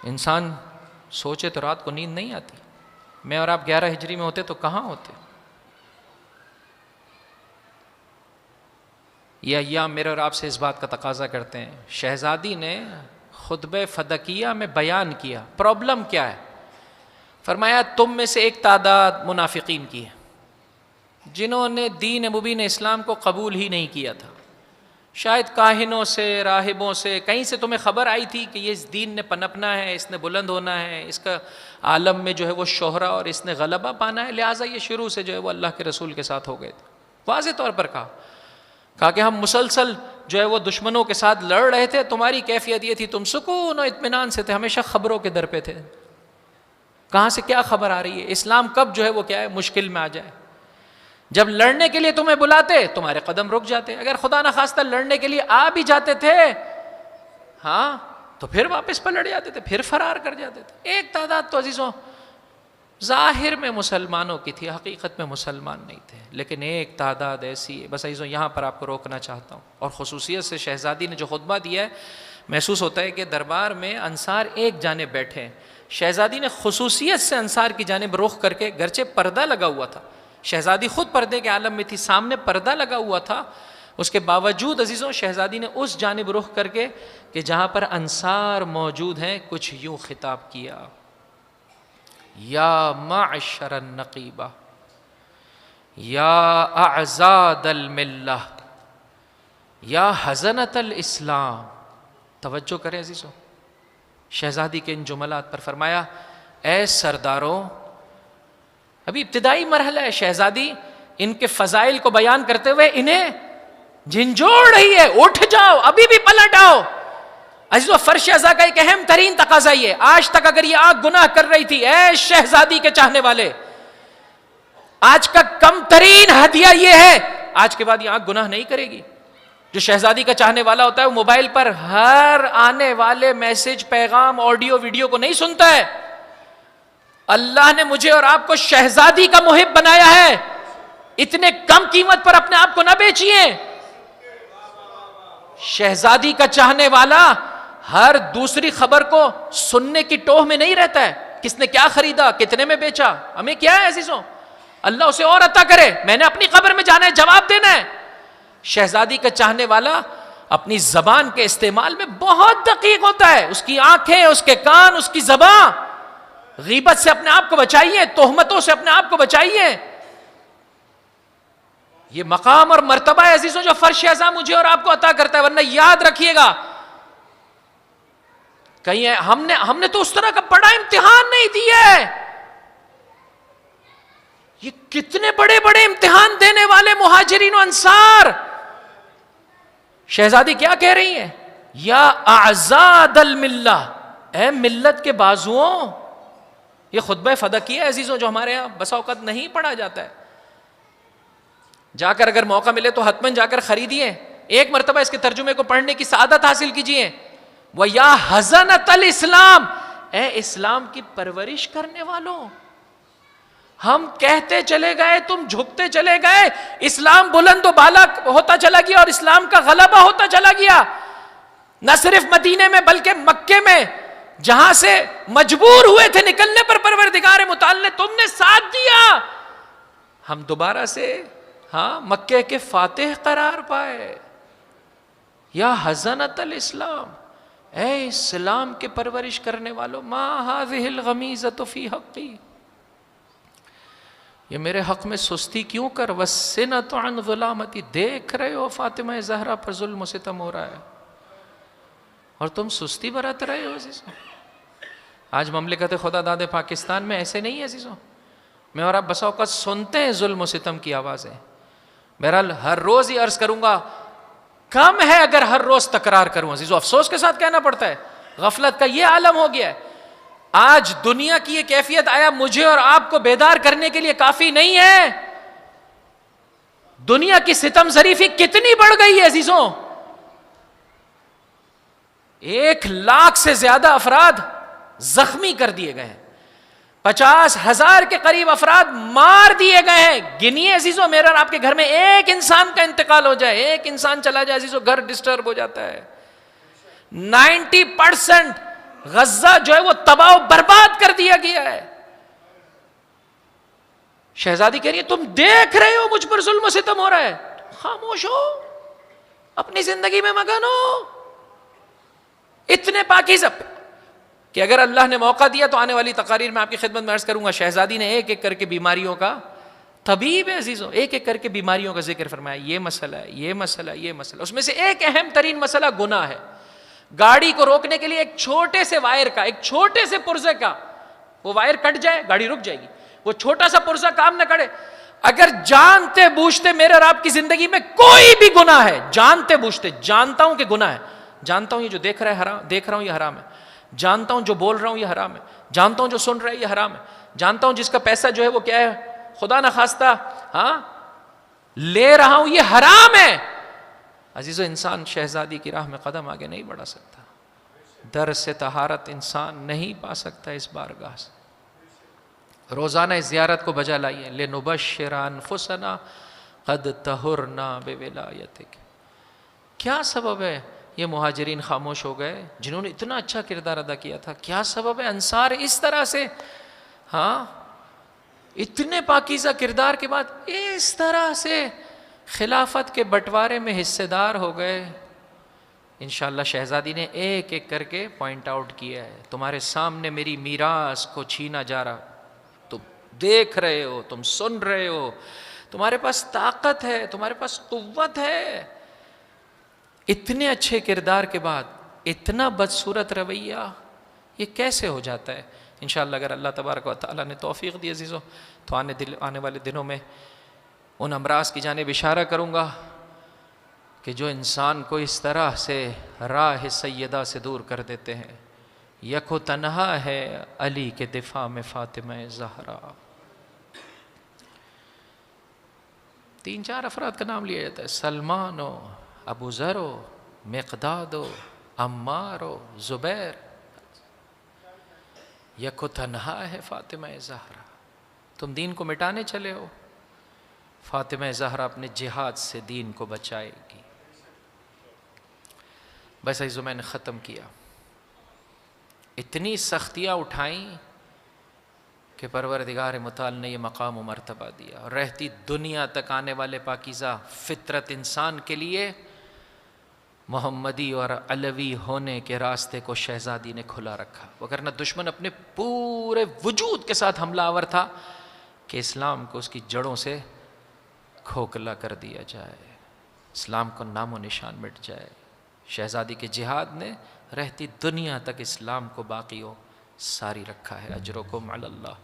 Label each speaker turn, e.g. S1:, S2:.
S1: انسان سوچے تو رات کو نیند نہیں آتی. میں اور آپ 11 ہجری میں ہوتے تو کہاں ہوتے؟ یہ ایام میرے اور آپ سے اس بات کا تقاضا کرتے ہیں. شہزادی نے خطبہ فدکیہ میں بیان کیا پرابلم کیا ہے. فرمایا تم میں سے ایک تعداد منافقین کی ہے جنہوں نے دین مبین اسلام کو قبول ہی نہیں کیا تھا. شاید کاہنوں سے، راہبوں سے، کہیں سے تمہیں خبر آئی تھی کہ یہ اس دین نے پنپنا ہے، اس نے بلند ہونا ہے، اس کا عالم میں جو ہے وہ شہرہ اور اس نے غلبہ پانا ہے، لہٰذا یہ شروع سے جو ہے وہ اللہ کے رسول کے ساتھ ہو گئے تھے. واضح طور پر کہا کہ ہم مسلسل جو ہے وہ دشمنوں کے ساتھ لڑ رہے تھے، تمہاری کیفیت یہ تھی تم سکون و اطمینان سے تھے، ہمیشہ خبروں کے در پہ تھے. کہاں سے کیا خبر آ رہی ہے؟ اسلام کب جو ہے وہ کیا ہے مشکل میں آ جائے. جب لڑنے کے لیے تمہیں بلاتے تمہارے قدم رک جاتے. اگر خدا نخواستہ لڑنے کے لیے آ بھی جاتے تھے ہاں تو پھر واپس پلٹ جاتے تھے، پھر فرار کر جاتے تھے. ایک تعداد تو عزیزوں ظاہر میں مسلمانوں کی تھی، حقیقت میں مسلمان نہیں تھے، لیکن ایک تعداد ایسی ہے. بس عزیزوں یہاں پر آپ کو روکنا چاہتا ہوں. اور خصوصیت سے شہزادی نے جو خطبہ دیا ہے محسوس ہوتا ہے کہ دربار میں انصار ایک جانب بیٹھے ہیں. شہزادی نے خصوصیت سے انصار کی جانب رخ کر کے، گرچہ پردہ لگا ہوا تھا، شہزادی خود پردے کے عالم میں تھی، سامنے پردہ لگا ہوا تھا، اس کے باوجود عزیزوں شہزادی نے اس جانب رخ کر کے کہ جہاں پر انصار موجود ہیں کچھ یوں خطاب کیا: یا معشر النقیبہ، یا اعزاد الملہ، یا حزنۃ الاسلام. توجہ کریں عزیزوں، شہزادی کے ان جملات پر فرمایا اے سرداروں. ابھی ابتدائی مرحلہ ہے، شہزادی ان کے فضائل کو بیان کرتے ہوئے انہیں جھنجھوڑ رہی ہے، اٹھ جاؤ، ابھی بھی پلٹ آؤ. عزیزو فرش ازا کا ایک اہم ترین تقاضا یہ ہے. آج تک اگر یہ آنکھ گناہ کر رہی تھی، اے شہزادی کے چاہنے والے، آج کا کم ترین ہدیہ یہ ہے، آج کے بعد یہ آنکھ گناہ نہیں کرے گی. جو شہزادی کا چاہنے والا ہوتا ہے وہ موبائل پر ہر آنے والے میسج، پیغام، آڈیو، ویڈیو کو نہیں سنتا ہے. اللہ نے مجھے اور آپ کو شہزادی کا محب بنایا ہے. اتنے کم قیمت پر اپنے آپ کو نہ بیچیے. شہزادی کا چاہنے والا ہر دوسری خبر کو سننے کی ٹوہ میں نہیں رہتا ہے. کس نے کیا خریدا، کتنے میں بیچا، ہمیں کیا ہے عزیزوں، اللہ اسے اور عطا کرے، میں نے اپنی قبر میں جانا ہے، جواب دینا ہے. شہزادی کا چاہنے والا اپنی زبان کے استعمال میں بہت دقیق ہوتا ہے. اس کی آنکھیں، اس کے کان، اس کی زبان. غیبت سے اپنے آپ کو بچائیے، تہمتوں سے اپنے آپ کو بچائیے. یہ مقام اور مرتبہ ہے عزیزوں جو فرش ازا مجھے اور آپ کو عطا کرتا ہے. ورنہ یاد رکھیے گا کہیں ہم نے تو اس طرح کا بڑا امتحان نہیں دیا ہے. یہ کتنے بڑے بڑے امتحان دینے والے مہاجرین و انصار. شہزادی کیا کہہ رہی ہیں؟ یا اعزاد الملہ، اے ملت کے بازوؤں. یہ خطبہ فدکیہ ہے عزیزوں جو ہمارے ہاں بسا اوقات نہیں پڑھا جاتا ہے. جا کر اگر موقع ملے تو حتماً جا کر خریدیے، ایک مرتبہ اس کے ترجمے کو پڑھنے کی سعادت حاصل کیجیے. وَيَا حَزَنَةَ الْإِسْلَامِ، اے اسلام کی پرورش کرنے والوں. ہم کہتے چلے گئے، تم جھکتے چلے گئے، اسلام بلند و بالا ہوتا چلا گیا اور اسلام کا غلبہ ہوتا چلا گیا. نہ صرف مدینے میں بلکہ مکے میں جہاں سے مجبور ہوئے تھے نکلنے پر پروردگار متعال نے تم نے ساتھ دیا. ہم دوبارہ سے مکے کے فاتح قرار پائے. یا حزنۃ الاسلام، اے اسلام کے پرورش کرنے والوں. ما هذه الغمیزۃ فی حقی، یہ میرے حق میں سستی کیوں کر. والسنۃ عن ظلامتی، دیکھ رہے ہو فاطمہ زہرا پر ظلم و ستم ہو رہا ہے اور تم سستی برت رہے ہو. عزیزوں آج مملکت خدا داد پاکستان میں ایسے نہیں ہے عزیزوں. میں اور آپ بسا اوقات سنتے ہیں ظلم و ستم کی آوازیں. بہرحال ہر روز ہی عرض کروں گا، کم ہے اگر ہر روز تکرار کروں عزیزوں. افسوس کے ساتھ کہنا پڑتا ہے، غفلت کا یہ عالم ہو گیا ہے. آج دنیا کی یہ کیفیت آیا مجھے اور آپ کو بیدار کرنے کے لیے کافی نہیں ہے. دنیا کی ستم ظریفی کتنی بڑھ گئی ہے عزیزوں. 1,00,000 سے زیادہ افراد زخمی کر دیے گئے ہیں، 50,000 کے قریب افراد مار دیے گئے ہیں. گنیے عزیزوں، میرے اور آپ کے گھر میں ایک انسان کا انتقال ہو جائے، ایک انسان چلا جائے عزیزوں، گھر ڈسٹرب ہو جاتا ہے. 90% غزہ جو ہے وہ تباہ و برباد کر دیا گیا ہے. شہزادی کہہ رہی ہے تم دیکھ رہے ہو مجھ پر ظلم و ستم ہو رہا ہے, خاموش ہو, اپنی زندگی میں مگن ہو. اتنے پاکیزہ کہ اگر اللہ نے موقع دیا تو آنے والی تقاریر میں آپ کی خدمت میں عرض کروں گا. شہزادی نے ایک ایک کر کے بیماریوں کا, طبیب ہے عزیزوں, ایک ایک کر کے بیماریوں کا ذکر فرمایا. یہ مسئلہ ہے, یہ مسئلہ, یہ مسئلہ. اس میں سے ایک اہم ترین مسئلہ گناہ ہے. گاڑی کو روکنے کے لیے ایک چھوٹے سے وائر کا, ایک چھوٹے سے پرزے کا, وہ وائر کٹ جائے گاڑی رک جائے گی. وہ چھوٹا سا پرزہ کام نہ کرے. اگر جانتے بوجھتے میرے اور آپ کی زندگی میں کوئی بھی گناہ ہے, جانتے بوجھتے, جانتا ہوں کہ گناہ ہے, جانتا ہوں یہ جو دیکھ رہا ہوں یہ حرام ہے, جانتا ہوں جو بول رہا ہوں یہ حرام ہے, جانتا ہوں جو سن رہا ہے یہ حرام ہے, جانتا ہوں جس کا پیسہ جو ہے وہ کیا ہے, خدا نخواستہ لے رہا ہوں یہ حرام ہے. عزیزو, انسان شہزادی کی راہ میں قدم آگے نہیں بڑھا سکتا. در سے طہارت انسان نہیں پا سکتا اس بارگاہ سے. روزانہ اس زیارت کو بجا لائیے. لنبشر انفسنا قد طہرنا بولایتک. کیا سبب ہے یہ مہاجرین خاموش ہو گئے جنہوں نے اتنا اچھا کردار ادا کیا تھا؟ کیا سبب ہے انصار اس طرح سے اتنے پاکیزہ کردار کے بعد اس طرح سے خلافت کے بٹوارے میں حصے دار ہو گئے؟ انشاءاللہ شہزادی نے ایک ایک کر کے پوائنٹ آؤٹ کیا ہے. تمہارے سامنے میری میراث کو چھینا جا رہا, تم دیکھ رہے ہو, تم سن رہے ہو, تمہارے پاس طاقت ہے, تمہارے پاس قوت ہے. اتنے اچھے کردار کے بعد اتنا بدصورت رویہ, یہ کیسے ہو جاتا ہے؟ انشاءاللہ اگر اللہ تبارک و تعالیٰ نے توفیق دی عزیزو تو آنے والے دنوں میں ان امراض کی جانب اشارہ کروں گا کہ جو انسان کو اس طرح سے راہ سیدہ سے دور کر دیتے ہیں. یکو تنہا ہے علی کے دفاع میں فاطمہ زہرا. 3-4 افراد کا نام لیا جاتا ہے, سلمان و ابو ذر و مقداد و عمار و زبیر. یکو تنہا ہے فاطمہ زہرا. تم دین کو مٹانے چلے ہو, فاطمہ زہرا اپنے جہاد سے دین کو بچائے گی. بس عزیزو میں نے ختم کیا. اتنی سختیاں اٹھائیں کہ پروردگار متعال نے یہ مقام و مرتبہ دیا, اور رہتی دنیا تک آنے والے پاکیزہ فطرت انسان کے لیے محمدی اور علوی ہونے کے راستے کو شہزادی نے کھلا رکھا. وگرنہ دشمن اپنے پورے وجود کے ساتھ حملہ آور تھا کہ اسلام کو اس کی جڑوں سے کھوکھلا کر دیا جائے, اسلام کو نام و نشان مٹ جائے. شہزادی کے جہاد نے رہتی دنیا تک اسلام کو باقی و ساری رکھا ہے. اجرکم علی اللہ.